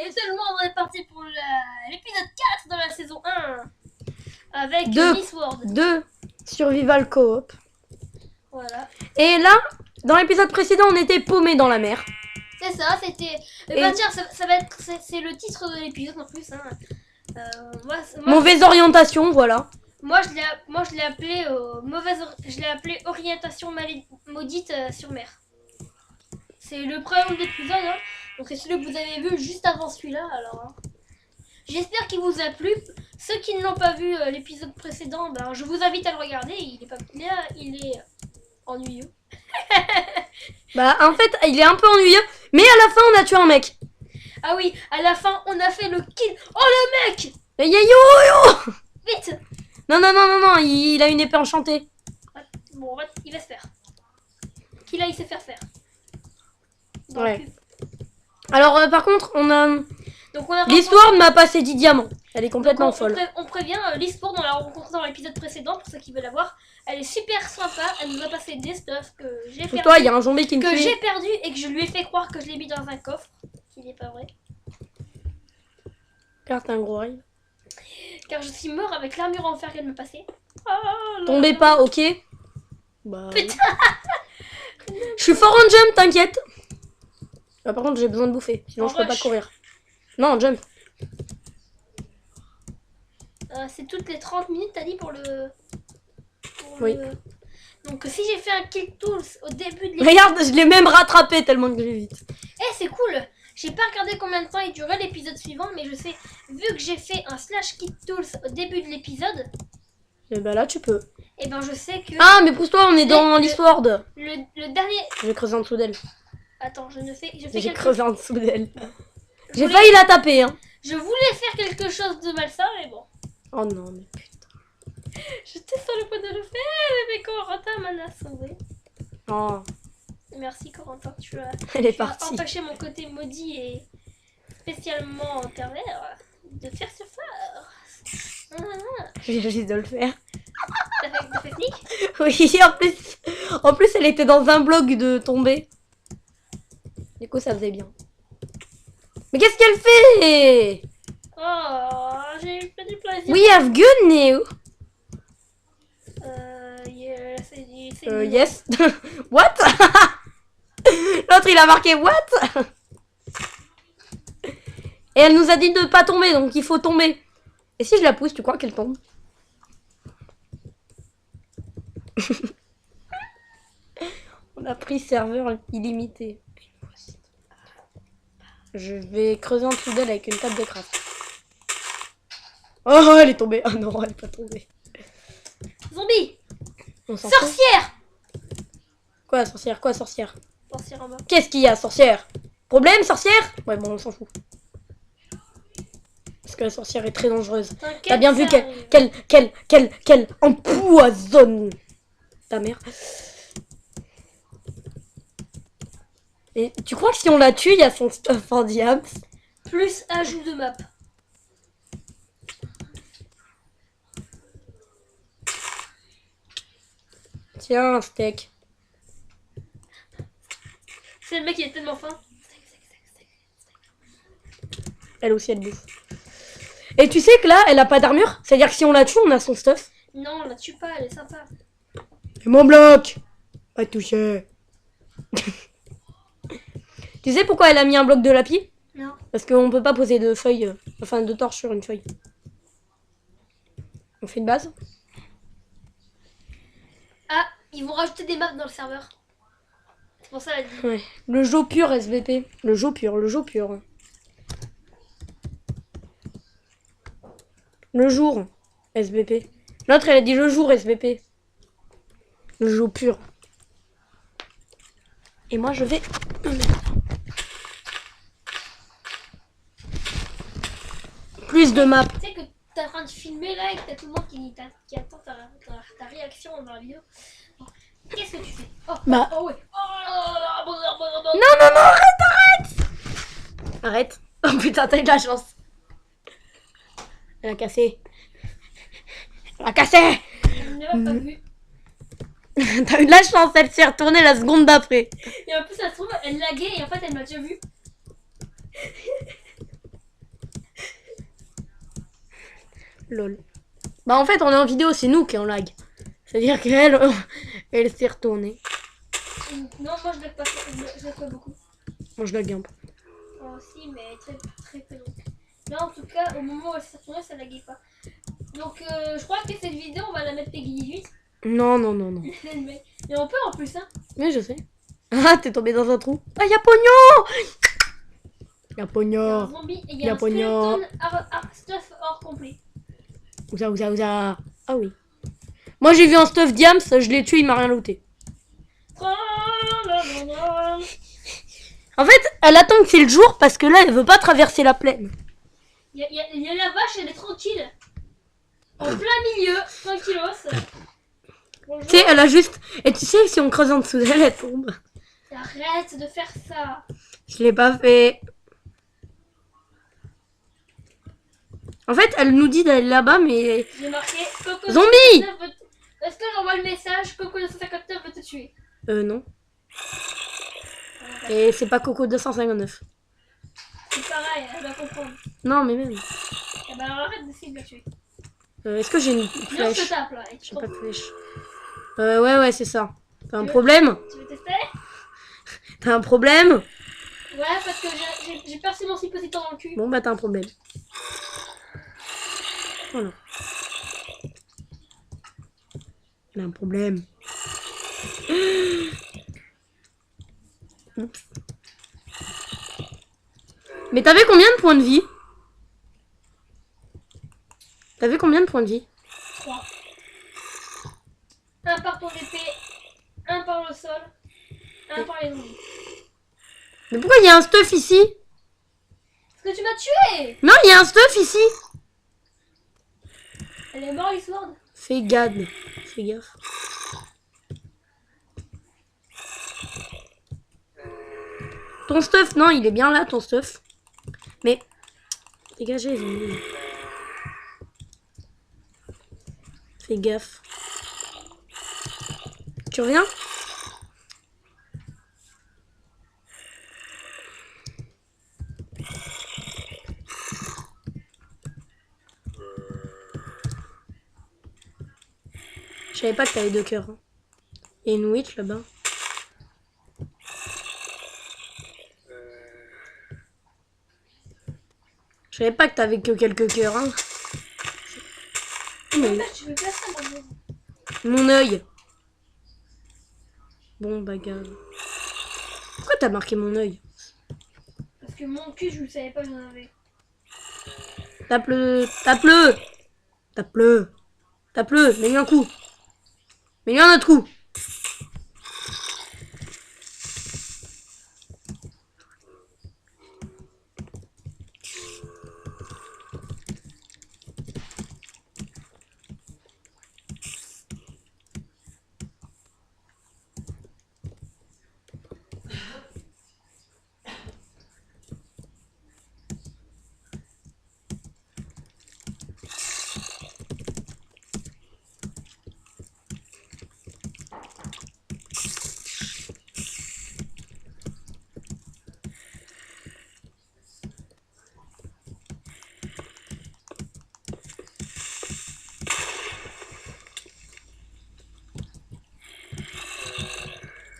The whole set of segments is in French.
Et seulement on est parti pour l'épisode 4 de la saison 1. Avec Miss World. 2 Survival Co-op. Voilà. Et là, dans l'épisode précédent, on était paumés dans la mer. C'est ça, c'était... Bah tiens, ça va être... C'est le titre de l'épisode en plus. Hein. Moi, Mauvaise orientation, voilà. Moi, je l'ai appelé je l'ai appelé orientation maudite sur mer. C'est le premier épisode, hein. Donc c'est celui que vous avez vu juste avant celui-là. Alors, hein. J'espère qu'il vous a plu. Ceux qui ne l'ont pas vu l'épisode précédent, ben, je vous invite à le regarder. Il est ennuyeux. Bah en fait, il est un peu ennuyeux, mais à la fin, on a tué un mec. Ah oui, à la fin, on a fait le kill. Oh le mec! Yo. Vite! Non, il a une épée enchantée. Bon, il va se faire. Qu'il a, il sait faire. Ouais. Alors par contre, on a... Donc L'histoire m'a passé 10 diamants. Elle est complètement folle. On prévient l'histoire, on l'a rencontrée dans l'épisode précédent, pour ceux qui veulent la voir. Elle est super sympa, elle nous a passé des stuffs que j'ai perdu. Toi, il y a un zombie qui me que tue. j'ai perdu et que je lui ai fait croire que je l'ai mis dans un coffre. Ce qui n'est pas vrai. Car t'es un gros rêve. Car je suis mort avec l'armure en fer qu'elle me passait. Oh, tombez pas, ok? Bah... Putain. Je suis fort en jump, t'inquiète. Par contre, j'ai besoin de bouffer, sinon je peux pas rush. courir. Non, jump. C'est toutes les 30 minutes, t'as dit, pour le... Oui. Donc si j'ai fait un kill tools au début de l'épisode... Regarde, je l'ai même rattrapé tellement que j'ai vite. Eh, c'est cool. J'ai pas regardé combien de temps il durait l'épisode suivant, mais je sais, vu que j'ai fait un slash kit tools au début de l'épisode... Et bah là, tu peux. Et ben je sais que... Ah, mais pousse-toi, on est dans l'histoire de... Le dernier... Je vais creuser en dessous d'elle. Attends, J'ai creusé en dessous d'elle. J'ai failli la taper, hein. Je voulais faire quelque chose de malsain, mais bon. Oh non, mais putain. J'étais sur le point de le faire, mais Corentin m'en a sauvé. Oh. Merci Corentin, tu as empêché mon côté maudit et spécialement pervers de faire surface. J'ai juste de le faire. T'as fait sneak? Oui, en plus, elle était dans un bloc de tomber. Du coup, ça faisait bien. Mais qu'est-ce qu'elle fait? Oh, j'ai fait du plaisir. We have good news. Yes. What? L'autre, il a marqué what? Et elle nous a dit de ne pas tomber, donc il faut tomber. Et si je la pousse, tu crois qu'elle tombe? On a pris serveur illimité. Je vais creuser en dessous d'elle avec une table de craft. Oh, elle est tombée. Oh non, elle est pas tombée. Zombie. Sorcière. Sorcière. Quoi, sorcière? Sorcière en bas. Qu'est-ce qu'il y a, sorcière? Problème, sorcière? Ouais, bon, on s'en fout. Parce que la sorcière est très dangereuse. T'as bien vu qu'elle empoisonne ta mère. Et tu crois que si on la tue, il y a son stuff en diams? Plus ajout de map. Tiens, un steak. C'est le mec qui est tellement faim. Elle aussi, elle bouffe. Et tu sais que là, elle a pas d'armure? C'est-à-dire que si on la tue, on a son stuff. Non, on la tue pas, elle est sympa. Et mon bloc! Pas touché. Tu sais pourquoi elle a mis un bloc de lapis? Non. Parce qu'on peut pas poser de feuilles, enfin de torches sur une feuille. On fait une base? Ah, ils vont rajouter des maps dans le serveur. C'est pour ça elle dit. Ouais. Le jeu pur SVP. Le jeu pur. Le jour SVP. L'autre elle a dit le jour SVP. Le jeu pur. Et moi je vais... Plus de maps. Tu sais que t'es en train de filmer là et que t'as tout le monde qui attend ta réaction dans la vidéo. Bon, qu'est-ce que tu fais? Oh, Bah. Oh ouais. Non, arrête. Arrête. Oh putain, t'as eu de la chance. Elle a cassé. Je n'ai même pas vu. T'as eu de la chance, elle s'est retournée la seconde d'après. Et en plus, ça se trouve, elle laguait et en fait, elle m'a déjà vu. Lol. Bah en fait on est en vidéo, c'est nous qui est en lag. C'est-à-dire qu'elle elle s'est retournée. Non, moi je lag pas, je lag pas beaucoup. Moi je lag un peu. Moi aussi, mais très très peu donc. Là en tout cas, au moment où elle s'est retournée, ça laguait pas. Donc je crois que cette vidéo, on va la mettre Peggy 18. Non, non, non, non. Mais on peut en plus, hein. Oui, je sais. Ah, t'es tombé dans un trou. Ah, y'a pognon. Y'a Il y a un pognon. zombie et il y Y'a a un pognon. skeleton stuff hors complet. Ouza. Ah oui. Moi j'ai vu un stuff Diams, je l'ai tué, il m'a rien looté. En fait, elle attend que c'est le jour parce que là, elle veut pas traverser la plaine. Il y a la vache, elle est tranquille. En plein milieu, tranquillos. Bonjour. Tu sais, elle a juste... Et tu sais, si on creuse en dessous d'elle, elle tombe. Arrête de faire ça. Je l'ai pas fait. En fait, elle nous dit d'aller là-bas, mais... J'ai marqué Coco. Zombie. Est-ce que j'envoie le message Coco 259 veut te tuer? Non. Et c'est pas Coco 259. C'est pareil, elle va comprendre. Non, mais même. Eh ben alors arrête d'essayer de la tuer. Est-ce que j'ai une Viens, je flèche? te tape là. J'ai pas de flèche. Ouais, c'est ça. T'as un Tu veux- problème? Tu veux tester? T'as un problème? Ouais, parce que j'ai percé mon suppositoire dans le cul. Bon, bah t'as un problème. Voilà. Elle a un problème. Oups. Mais t'avais combien de points de vie? T'avais combien de points de vie? 3. Un par ton épée, un par le sol, un par les zombies. Mais pourquoi il y a un stuff ici? Parce que tu m'as tué. Non, il y a un stuff ici. Elle est morte, l'histoire. Fais gaffe. Fais gaffe. Ton stuff, non, il est bien là, ton stuff. Mais, dégagez, les zombies. Fais gaffe. Tu reviens? Je savais pas que t'avais 2 cœurs. Hein. Et une witch là-bas. Je savais pas que t'avais que quelques cœurs. Hein. Mais tu veux faire ça, maman. Mon œil. Bon, bagarre. Pourquoi t'as marqué mon œil? Parce que mon cul, je ne savais pas que j'en avais. Tape-le. Tape-le. Tape-le. Tape-le. Mets-lui un coup. Mets-lui un autre coup.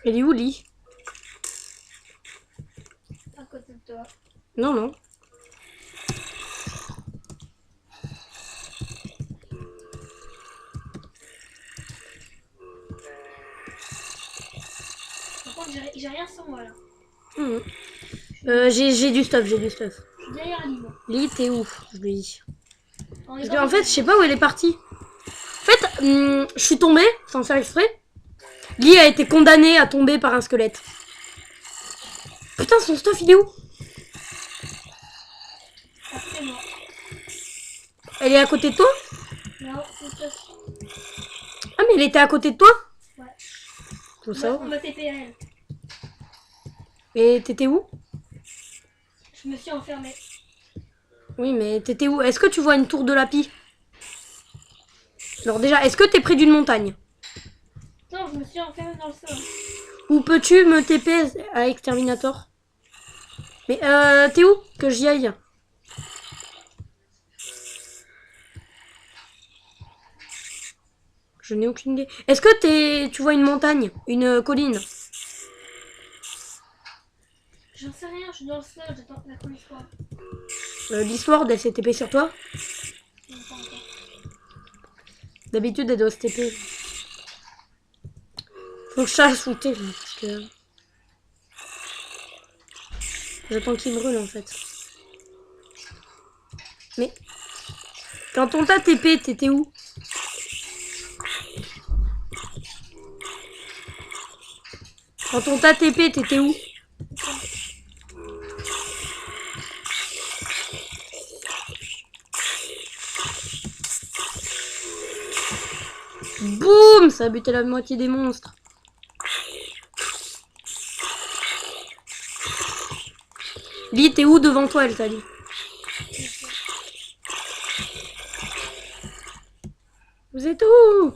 Elle est où, Lee? À côté de toi. Non, non. Par contre, j'ai rien sur moi là. J'ai du stuff, Je suis derrière Lee, moi. Lee, t'es où? Je lui dis. On est Parce dans qu'en le- fait, je sais pas où elle est partie. En fait, je suis tombée, sans faire exprès. Lee a été condamnée à tomber par un squelette. Putain, son stuff, il est où? Après moi. Elle est à côté de toi? Non, c'est ça. Ah, mais elle était à côté de toi? Ouais. Faut ça. On m'a TP à elle. Et t'étais où? Je me suis enfermée. Oui, mais t'étais où? Est-ce que tu vois une tour de lapis? Alors déjà, est-ce que t'es près d'une montagne? Non, je me suis enfermée dans le sol. Ou peux-tu me TP à Exterminator? Mais t'es où? Que j'y aille. Je n'ai aucune idée. Est-ce que tu vois une montagne? Une colline? J'en sais rien, je suis dans le sol, j'attends la l'histoire. L'histoire, elle s'est TP sur toi? Non, pas encore. D'habitude, elle doit se TP. Faut que je sache où t'es, là, parce que... J'attends qu'il brûle, en fait. Mais... Quand on t'a TP, t'étais où? Quand on t'a TP, t'étais où? Boum! Ça a buté la moitié des monstres. Lee, t'es où devant toi, elle t'a dit? Vous êtes où?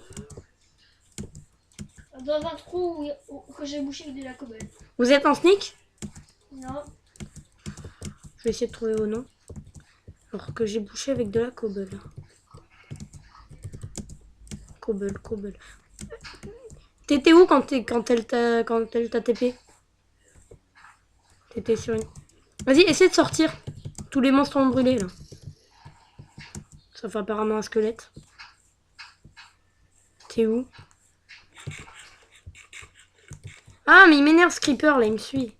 Dans un trou que j'ai bouché avec de la cobble. Vous êtes en sneak? Non. Je vais essayer de trouver vos noms. Alors que j'ai bouché avec de la cobble. Cobble. T'étais où quand elle t'a TP? T'étais sur une... Vas-y, essaie de sortir. Tous les monstres ont brûlé, là. Sauf apparemment un squelette. T'es où? Ah, mais il m'énerve ce creeper, là, il me suit.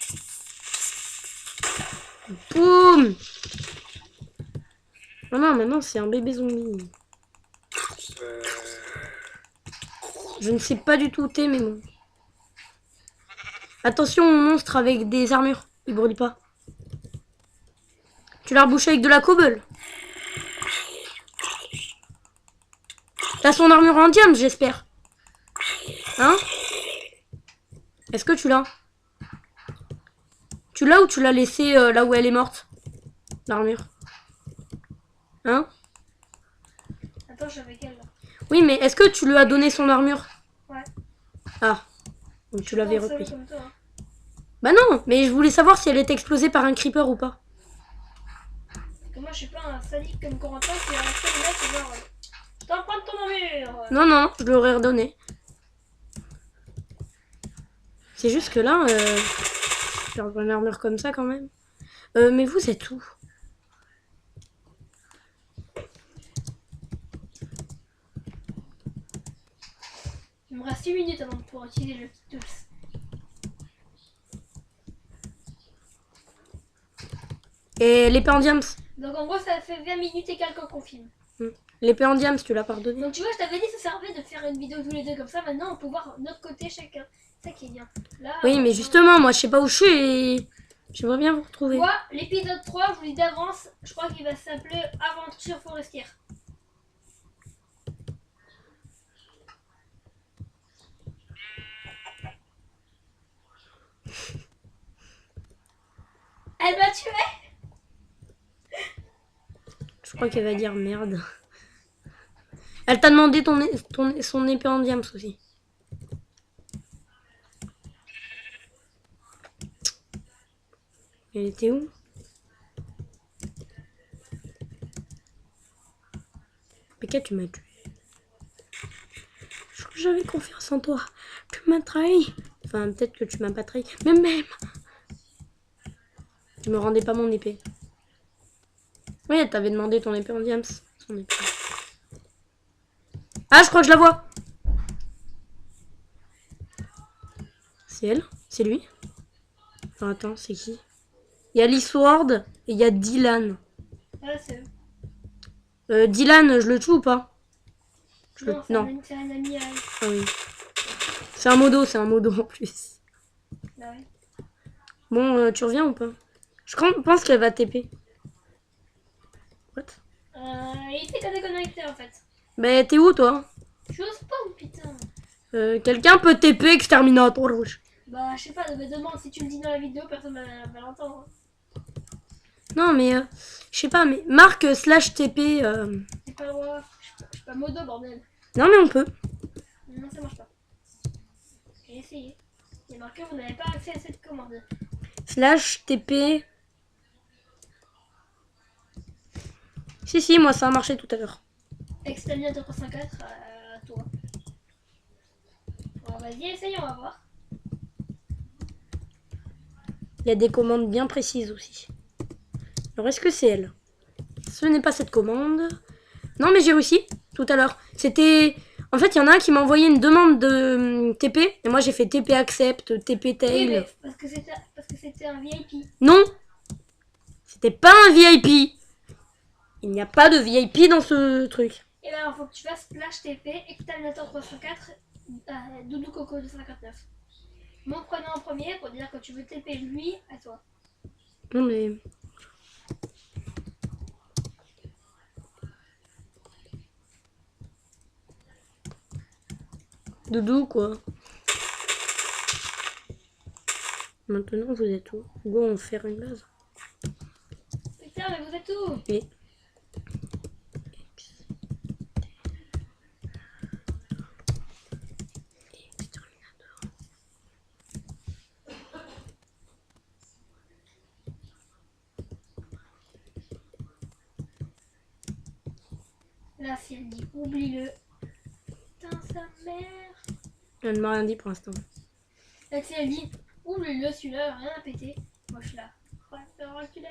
Boum! Oh non, maintenant c'est un bébé zombie. Je ne sais pas du tout où t'es, mais bon. Attention aux monstres avec des armures. Ils brûlent pas. Tu l'as rebouché avec de la cobble. T'as son armure en diamant, j'espère. Hein? Est-ce que tu l'as? Tu l'as ou tu l'as laissé là où elle est morte? L'armure. Hein? Attends, je suis avec elle là. Oui, mais est-ce que tu lui as donné son armure? Ouais. Ah. Donc tu l'avais Non, repris. comme toi, hein. Bah non, mais je voulais savoir si elle était explosée par un creeper ou pas. Parce que moi, je suis pas un sadique comme Corentin qui a resté le mec et genre. Je t'emprunte ton armure. Non, je l'aurais redonné. C'est juste que là, j'ai une armure comme ça quand même. Mais vous êtes où? Il me reste 6 minutes avant de pouvoir utiliser le petit tools. Et l'épée en diams? Donc en gros, ça fait 20 minutes et quelques qu'on filme. L'épée en diams, tu l'as pardonné? Donc tu vois, je t'avais dit, ça servait de faire une vidéo tous les deux comme ça. Maintenant, on peut voir notre côté chacun. C'est ça qui est bien. Là, Oui, mais justement, moi, je sais pas où je suis et j'aimerais bien vous retrouver. Moi, l'épisode 3, je vous le dis d'avance, je crois qu'il va s'appeler Aventure forestière. Elle m'a tué. Je crois qu'elle va dire merde. Elle t'a demandé son épée en diams aussi. Elle était où? Péka, tu m'as tué. Je crois que j'avais confiance en toi. Tu m'as trahi. Enfin, peut-être que tu m'as pas trahi. Mais même. Tu me rendais pas mon épée. Oui, elle t'avait demandé ton épée en diams. Son épée. Ah, je crois que je la vois. C'est elle? C'est lui? Enfin, attends, c'est qui? Il y a Sword et il y a Dylan. Voilà, c'est eux. Dylan, je le tue ou pas? Non, c'est un ami à elle. Ah oui. C'est un modo en plus. Bah ouais. Bon, tu reviens ou pas? Je pense qu'elle va TP. What? Il s'est déconnecté en fait. Bah, t'es où toi? Je au spawn, putain. Quelqu'un peut TP Exterminator rouge? Bah, je sais pas, me demande si tu le dis dans la vidéo, personne va l'entendre. Non, mais je sais pas, mais marque /TP. C'est pas le droit. Je suis pas modo, bordel. Non, mais on peut. Non, ça marche pas. J'ai essayé. Il y a marqué, vous n'avez pas accès à cette commande. /TP. Si, moi ça a marché tout à l'heure. Exterminator 304, toi. vas-y, essaye, on va voir. Il y a des commandes bien précises aussi. Alors, est-ce que c'est elle? Ce n'est pas cette commande. Non, mais j'ai réussi tout à l'heure. C'était... En fait, il y en a un qui m'a envoyé une demande de TP. Et moi, j'ai fait TP accept, TP tail. Oui, mais parce que c'était un VIP. Non, c'était pas un VIP. Il n'y a pas de VIP dans ce truc. Et ben, il faut que tu fasses Splash TP, Exterminator 304, Doudou Coco 259. Mon prénom en premier pour dire que tu veux TP lui à toi. Non, mais... Doudou, quoi. Maintenant, vous êtes où? Go, on fait une base. Putain, mais vous êtes où? Et... Là, si elle dit oublie-le. Putain, sa mère. Elle ne m'a rien dit pour l'instant. Là, si elle dit oublie-le, celui-là, rien à péter. Moi, je suis là. Ouais, c'est reculé.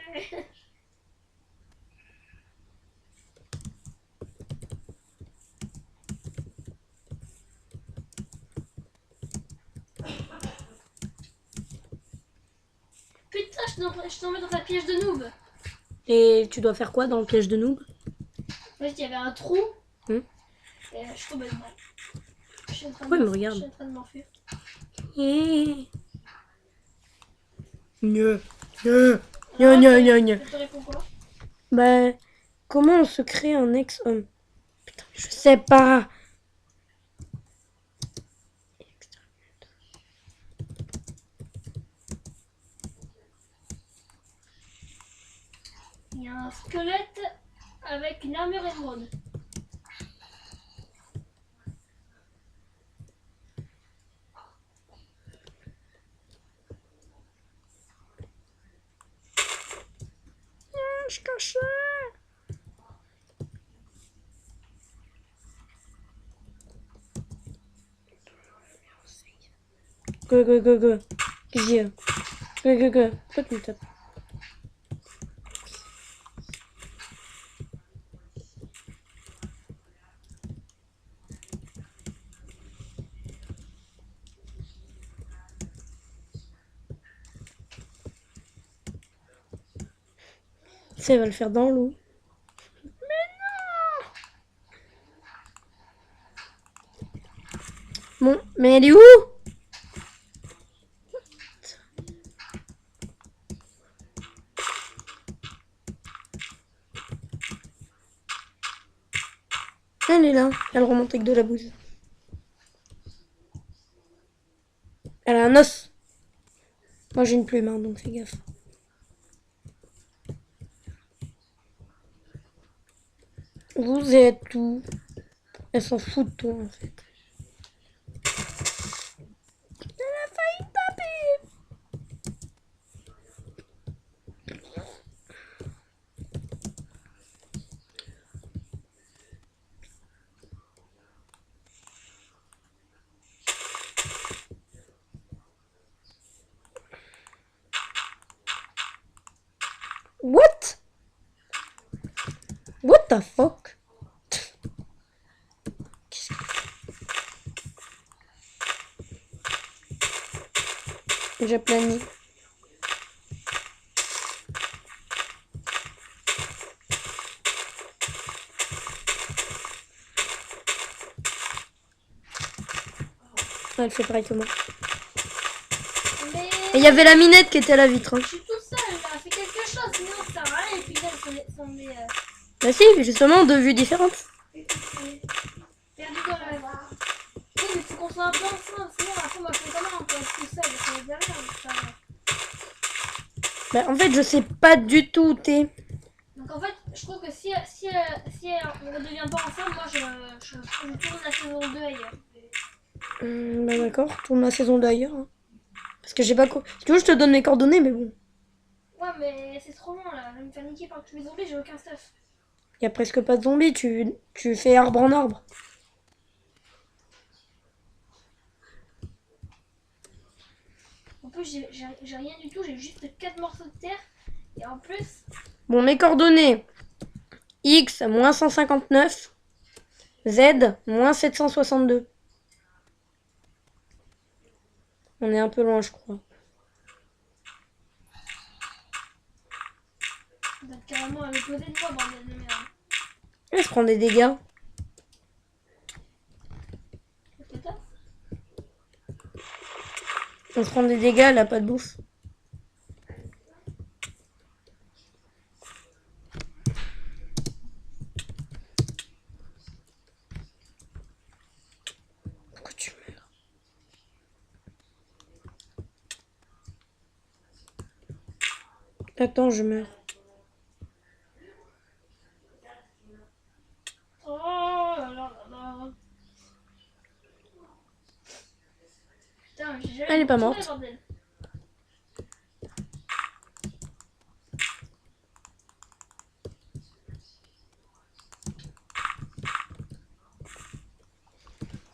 Putain, je suis tombée dans ta piège de noob. Et tu dois faire quoi dans le piège de noob? En fait, il y avait un trou. Hmm. Et je suis tombée dedans. Je suis en train Pourquoi il me regarde? Je suis en train de m'enfuir. Gne, gne, gne, gne, gne, gne. Je te réponds quoi? Bah, comment on se crée un ex-homme? Putain, je sais pas. Il y a un squelette avec une armure émeraude. Je cache. Go. Qu'est-ce qu'il y a? Go. Pourquoi tu me tapes? Ça, elle va le faire dans l'eau. Bon, mais elle est où? Elle est là. Elle remonte avec de la bouse. Elle a un os. Moi j'ai une plume, hein, donc fais gaffe. Vous êtes où? Elle s'en fout de toi en fait. Elle a failli taper. What? What the fuck? J'applanis. Elle fait pareil que moi. Mais Et il y avait la minette qui était à la vitre. Hein. je suis toute seule, elle a fait quelque chose, sinon ça sert à rien. Et puis là, sont des Bah si, justement, deux vues différentes. perdu dans la voie. Oui, mais faut qu'on soit un peu ensemble, sinon après moi je fais comment on peut être tout seul, ça veut dire rien. Bah en fait, je sais pas du tout où t'es. Donc en fait, je trouve que si on ne devient pas ensemble, moi je tourne la saison 2 ailleurs. Bah d'accord, tourne la saison d'ailleurs. Hein. Parce que j'ai pas quoi. Si tu veux, je te donne mes coordonnées, mais bon. Ouais, mais c'est trop long là, je vais me faire niquer par tous les zombies, j'ai aucun stuff. Y a presque pas de zombies, tu fais arbre en arbre. plus, j'ai rien du tout. J'ai juste 4 morceaux de terre. Et en plus... Bon, mes coordonnées. X, moins 159. Z, moins 762. On est un peu loin, je crois. Vous êtes carrément à l'opposé de moi, bordel de merde. Elle se prend des dégâts. Qu'est-ce que t'as? On se prend des dégâts, elle a pas de bouffe. Pourquoi tu meurs? Attends, je meurs. Oh là là là là. Putain, j'ai jamais Elle est pas trouvé, morte. bordel.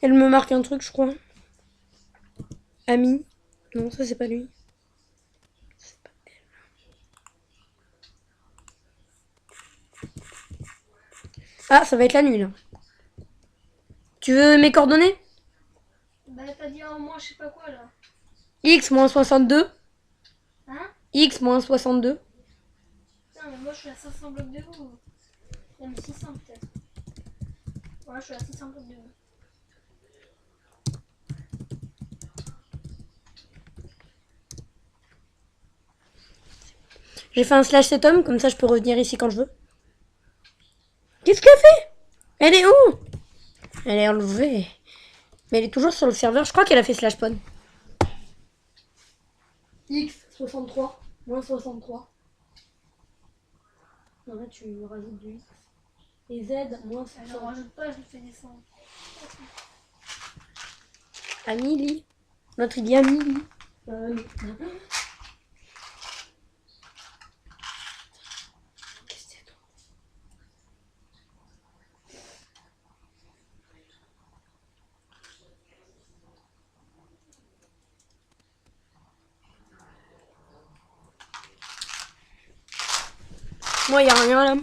Elle me marque un truc, je crois. Ami. Non, ça c'est pas lui. C'est pas elle. Ah, ça va être la nuit là. Tu veux mes coordonnées? Bah t'as dit en moins je sais pas quoi là. X moins 62. Hein? X moins 62. Putain mais moi je suis à 500 blocs de vous. Même 600 peut-être. Ouais je suis à 600 blocs de vous. J'ai fait un slash cet homme, comme ça je peux revenir ici quand je veux. Qu'est-ce qu'elle fait? Elle est où? Elle est enlevée. Mais elle est toujours sur le serveur. Je crois qu'elle a fait slash spawn. X 63. Moins 63. Non, là tu rajoutes du X. Et Z moins Je rajoute pas, je le fais descendre. Amélie. L'autre il dit Amélie. Non. Qu'est-ce que c'est toi? Moi, y a rien là.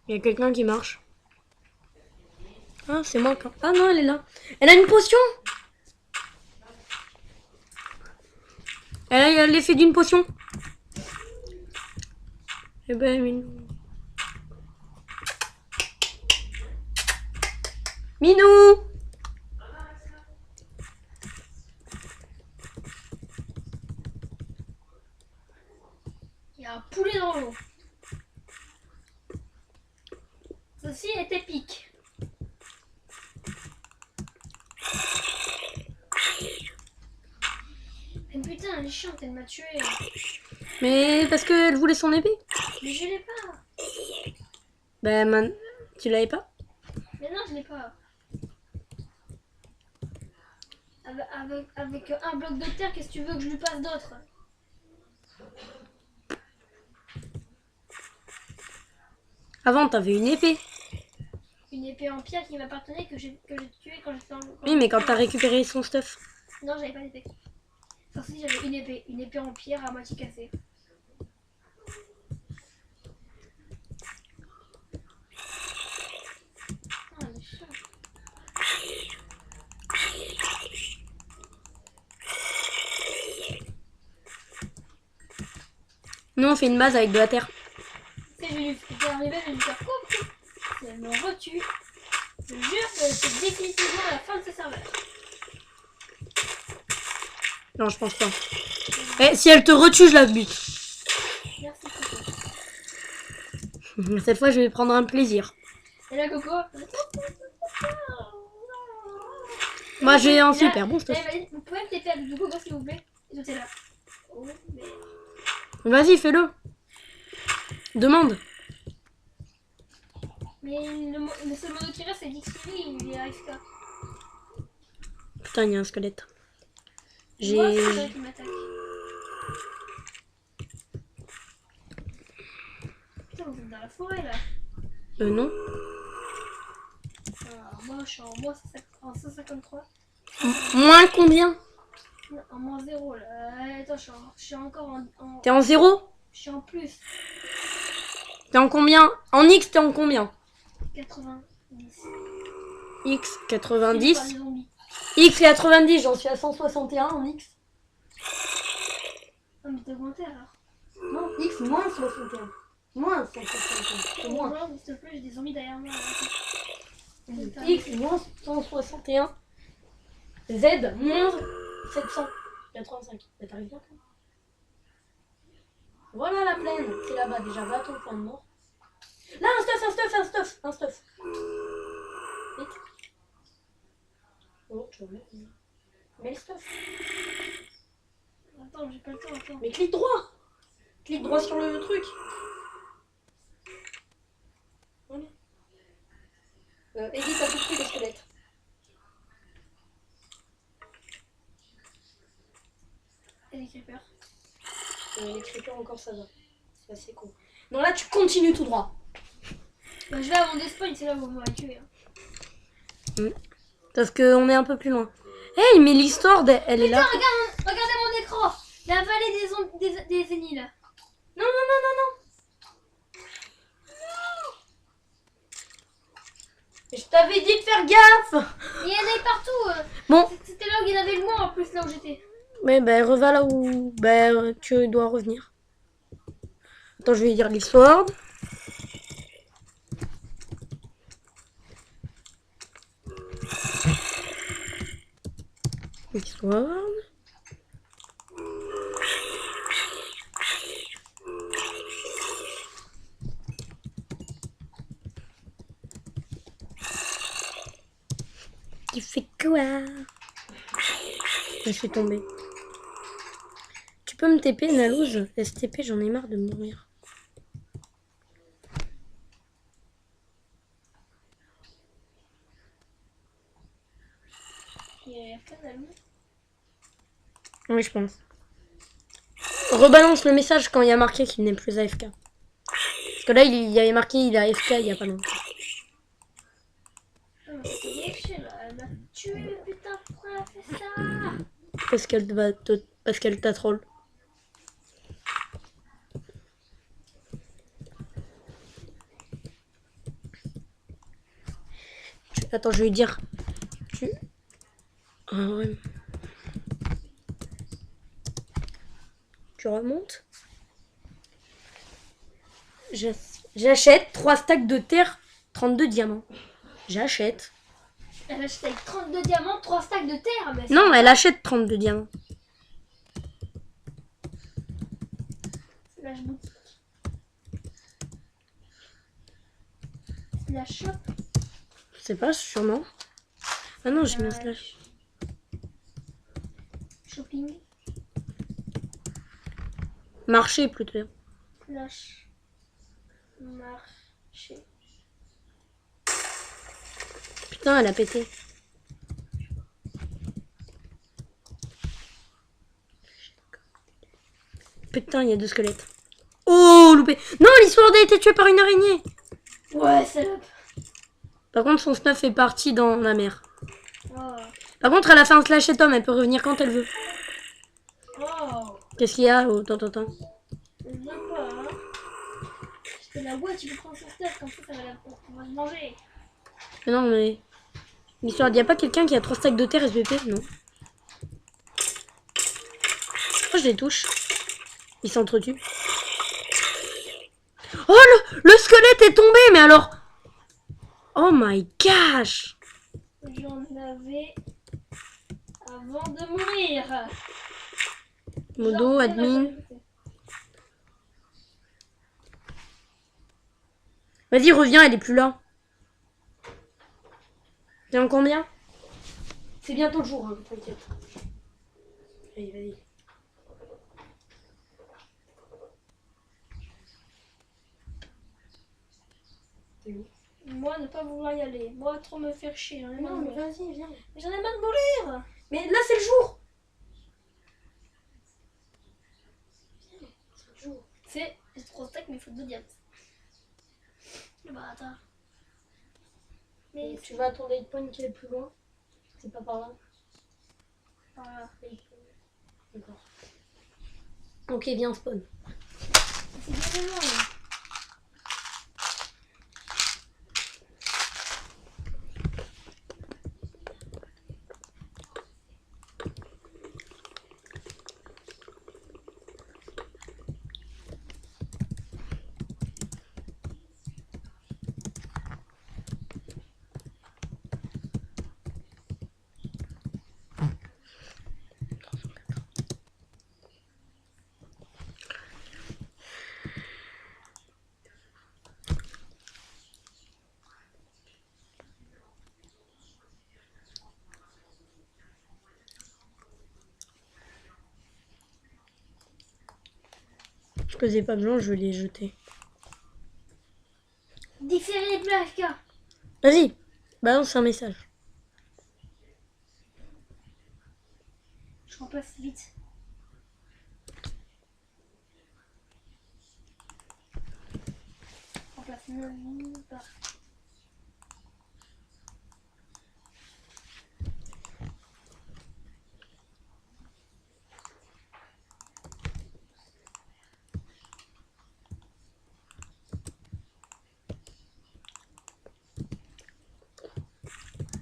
Il y a quelqu'un qui marche. Ah, c'est moi quand. Ah non, elle est là. Elle a une potion. Elle a l'effet d'une potion. Eh ben, Minou. Il y a un poulet dans l'eau. Ceci est épique. Mais putain, elle est chiante, elle m'a tué. Mais parce qu'elle voulait son épée. Mais je l'ai pas. Ben, tu l'avais pas? Mais non, je l'ai pas. Avec un bloc de terre, qu'est-ce que tu veux que je lui passe d'autre? Avant, t'avais une épée. Une épée en pierre qui m'appartenait que j'ai tuée quand j'étais en... Oui, mais quand t'as récupéré son stuff. Non, j'avais pas d'épée. Enfin, si, j'avais une épée en pierre à moitié cassée. Ah, elle est chiante. Nous, on fait une base avec de la terre. Tu sais, j'étais arrivée, je vais lui faire coucou. Si elle me retue, je jure que c'est définitivement la fin de ce serveur. Non, je pense pas. Eh, si elle te retue, je la bute. Merci, Coco. Cette fois, je vais prendre un plaisir. Et là, Coco. Moi, j'ai un Et là, super bon stuff. elle m'a dit, vous pouvez me taper avec du Coco, s'il vous plaît? Et tout est là. Oh, mais... Vas-y, fais-le. Demande. Mais le seul modo qui reste, c'est Dixie, il est AFK. Putain, il y a un squelette. Moi, c'est J'ai... vrai qui m'attaque. Putain, vous êtes dans la forêt, là. Non. Alors, moi, je suis en bois, ça s'appelle. En 153. Moins combien? En moins 0 là. Attends, je suis encore en. T'es en 0? Je suis en plus. T'es en combien? En X, t'es en combien? 90. X, Fini par 90. les zombies. X, 90, j'en suis à 161 en X. Non, mais t'as augmenté alors. Non, X, moins 61. Moins 161. Moins. Genre, s'il te plaît, j'ai des zombies derrière moi. X, moins 161. Z, moins 785. Ça t'arrive bien, toi? Voilà la plaine. C'est là-bas déjà. Va à ton point de mort. Là, un stuff. Vite. Oh, tu vois. Mets le stuff. Attends, j'ai pas le temps, attends. Mais clique droit. Clique droit sur le truc. Voilà. Edith a tout pris les squelettes. Et les creepers. Les creepers encore ça va. C'est assez con. Non là tu continues tout droit. Bah, je vais à mon despawn, c'est là où vous m'aurez tué. Hein. Parce qu'on est un peu plus loin. Hey mais l'histoire elle est là. Regardez mon écran. La vallée des Zénith là. Non. Je t'avais dit de faire gaffe. Il y en avait partout. Bon. C'était là où il y en avait le moins en plus, là où j'étais. Mais ben reva là où tu dois revenir. Attends, je vais dire l'histoire. L'histoire. Tu fais quoi? Je suis tombée. Tu peux me TP, Nalouse? STP, j'en ai marre de mourir. Il y a pas d'amis. Oui, je pense. Rebalance le message quand il y a marqué qu'il n'est plus AFK. Parce que là, il y avait marqué il est AFK il y a pas longtemps. Oh, mais c'était léché là. Elle m'a tué, putain, pourquoi elle a fait ça? Parce qu'elle t'a troll. Attends, je vais lui dire. Ah ouais. Tu remontes. J'achète 3 stacks de terre, 32 diamants. J'achète. Elle achète avec 32 diamants, 3 stacks de terre. Mais Non, elle achète 32 diamants. Slash boutique. Slash shop. Je sais pas, sûrement. Ah non, j'ai mis un slash. Shopping. Marché plutôt. Slash. Marché. Putain, elle a pété. Putain, il y a 2 squelettes. Oh, loupé. Non, l'histoire a été tuée par une araignée. Ouais, salope. Par contre, son snuff est parti dans la mer. Oh. Par contre, elle a fait un slash et Tom, elle peut revenir quand elle veut. Oh. Qu'est-ce qu'il y a? Oh, attends. Elle vient pas, hein. Parce que la ouais, tu peux prendre son stuff, comme ça va pouvoir se manger. Mais non, mais... L'histoire, il n'y a pas quelqu'un qui a 3 stacks de terre SVP? Non. Oh, je les touche. Ils s'entretuent. Oh, le squelette est tombé, mais alors... Oh my gosh. J'en avais avant de mourir. Modo, admin. Vas-y, reviens, elle est plus là. T'es en combien? C'est bientôt le jour, hein, t'inquiète. Allez, vas-y. T'es où? Moi, ne pas vouloir y aller. Moi, trop me faire chier. J'en ai marre Non, de mais mourir. vas-y, viens. Mais j'en ai marre de mourir. Mais là, c'est le jour. C'est le jour. C'est j'ai 3 stacks, mais il faut 2 diamants. Bah, attends. Mais Tu vas à ton date point qui est le plus loin. C'est pas par là. Par là. D'accord. Ok, viens, spawn. C'est bien loin. Je faisais pas blanc, je vais les jeter. Différer les plats AFK. Vas-y, balance un message. Je remplace vite. Je remplace non pas.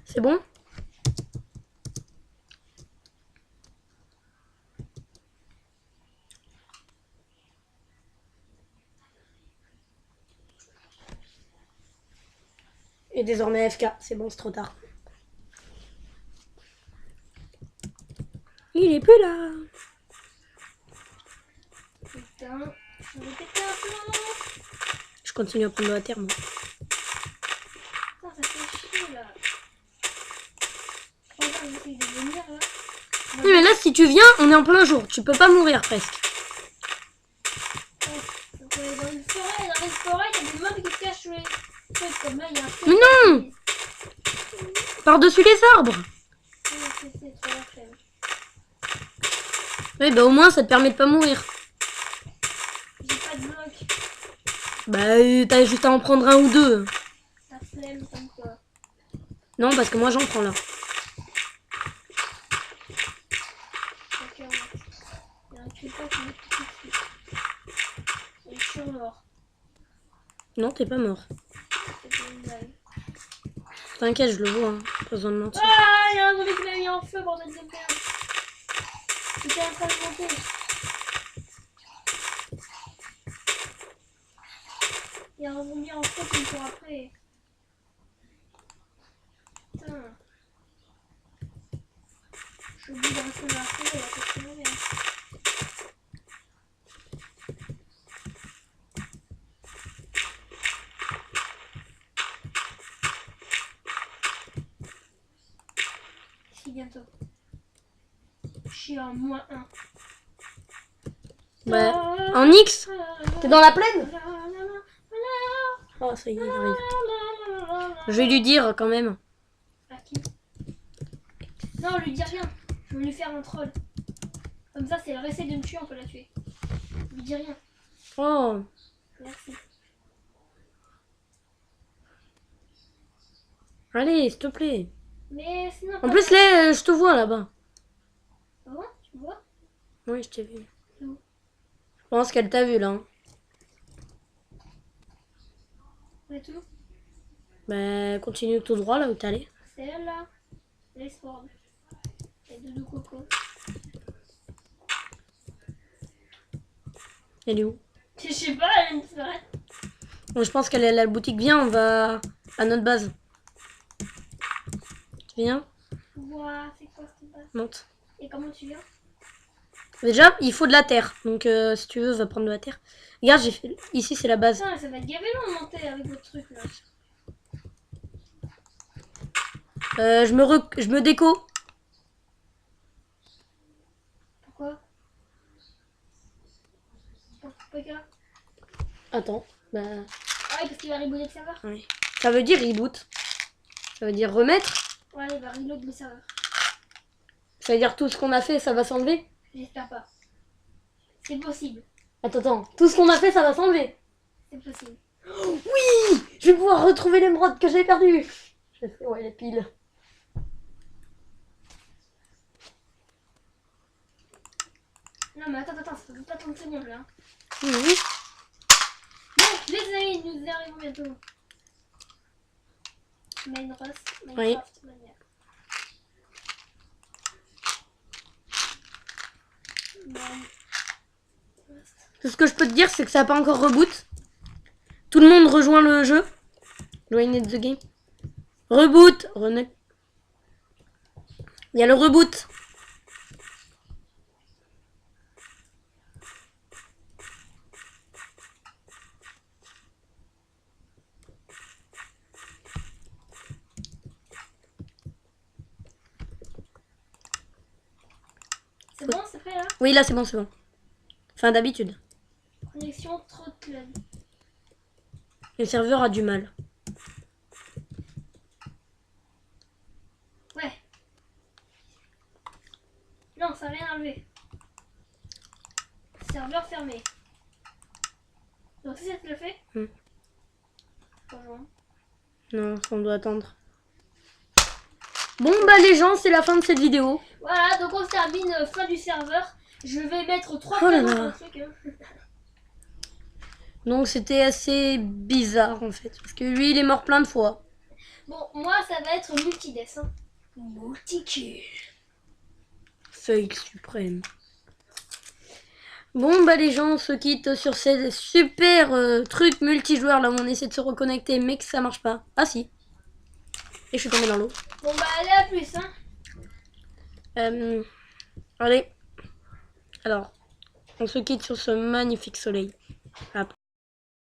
C'est bon? Et désormais FK, c'est bon, c'est trop tard. Il est plus là. Putain, je vais péter un plomb. Je continue à prendre de la terre, moi. Putain, ça fait chier là. Je crois que j'essaye de venir là. Oui, mais là, si tu viens, on est en plein jour. Tu peux pas mourir presque. Ça peut aller dans une forêt. Dans une forêt, il y a des mobs qui se cachent sous les trucs. Comme là, il y a un truc. Mais non! Par-dessus les arbres. C'est trop la flemme. Oui, bah au moins, ça te permet de pas mourir. J'ai pas de bloc. Bah, t'as juste à en prendre un ou deux. La flemme comme quoi. Non, parce que moi, j'en prends là. Ok, il y a un creeper qui me tue dessus. Et je suis mort. Non, t'es pas mort. C'était une blague. T'inquiète, je le vois. Hein. Pas besoin de mentir. Ah, il y a un zombie qui m'a mis en feu, bordel de merde. J'étais en train de monter. Il y a un zombie en feu qui me court après. Putain. Je suis obligée de rester dans la forêt, là, parce que je mourir. Si, bientôt. Je suis en -1. Bah, en X? T'es dans la plaine? Oh, ça y est, il arrive. Je vais lui dire quand même. À qui? Non, lui dis rien. Je veux lui faire un troll. Comme ça, si elle essaie de me tuer, on peut la tuer. Lui dis rien. Oh, Merci. allez, s'il te plaît. Mais sinon. En plus, là, je te vois là-bas. Ah bon? Tu me vois? Oui, je t'ai vu. Où? Je pense qu'elle t'a vu là. Hein. Où est tout? Bah, continue tout droit là où t'es allé. C'est elle là. Les Sword. Et Doudou Coco. Elle est où? Je sais pas, elle me disparaître. Bon, je pense qu'elle est à la boutique. Viens, on va à notre base. Tu viens? Ouah, c'est quoi cette base? Monte. Et comment tu viens? Déjà, il faut de la terre. Donc, si tu veux, va prendre de la terre. Regarde, j'ai fait... Ici, c'est la base. Putain, ça va être gavé long de monter avec votre truc là. Je me déco. Pourquoi? Pourquoi? Attends. Bah, Ah oui, parce qu'il va rebooter le serveur. oui. Ça veut dire reboot. Ça veut dire remettre. Ouais, il va reload le serveur. Ça veut dire tout ce qu'on a fait, ça va s'enlever. J'espère pas. C'est possible. Attends. Tout ce qu'on a fait, ça va s'enlever. C'est possible. Oui, je vais pouvoir retrouver l'émeraude que j'ai perdue. Je sais, ouais, les piles. Non, mais attends, ça fait pas 30 secondes là. Oui. Bon, les amis, nous arrivons bientôt. Minecraft Mania. Tout ce que je peux te dire, c'est que ça n'a pas encore reboot. Tout le monde rejoint le jeu. Join the game. Reboot. Il y a le reboot. C'est bon, c'est prêt là? Oui, là c'est bon, c'est bon. Enfin, d'habitude. Connexion trop de club. Le serveur a du mal. Ouais. Non, ça n'a rien enlevé. Serveur fermé. Donc si ça te le fait? Bonjour. Non, on doit attendre. Bon bah les gens, c'est la fin de cette vidéo. Voilà, donc on se termine fin du serveur. Je vais mettre 3 Oh là prénoms là. dans le truc. Hein. Donc c'était assez bizarre en fait. Parce que lui il est mort plein de fois. Bon, moi ça va être multides. Hein. Multikill. Feuille suprême. Bon bah les gens, on se quitte sur ces super trucs multijoueurs là où on essaie de se reconnecter mais que ça marche pas. Ah si. Et je suis tombée dans l'eau. Bon bah allez à plus hein. Allez. Alors, on se quitte sur ce magnifique soleil. À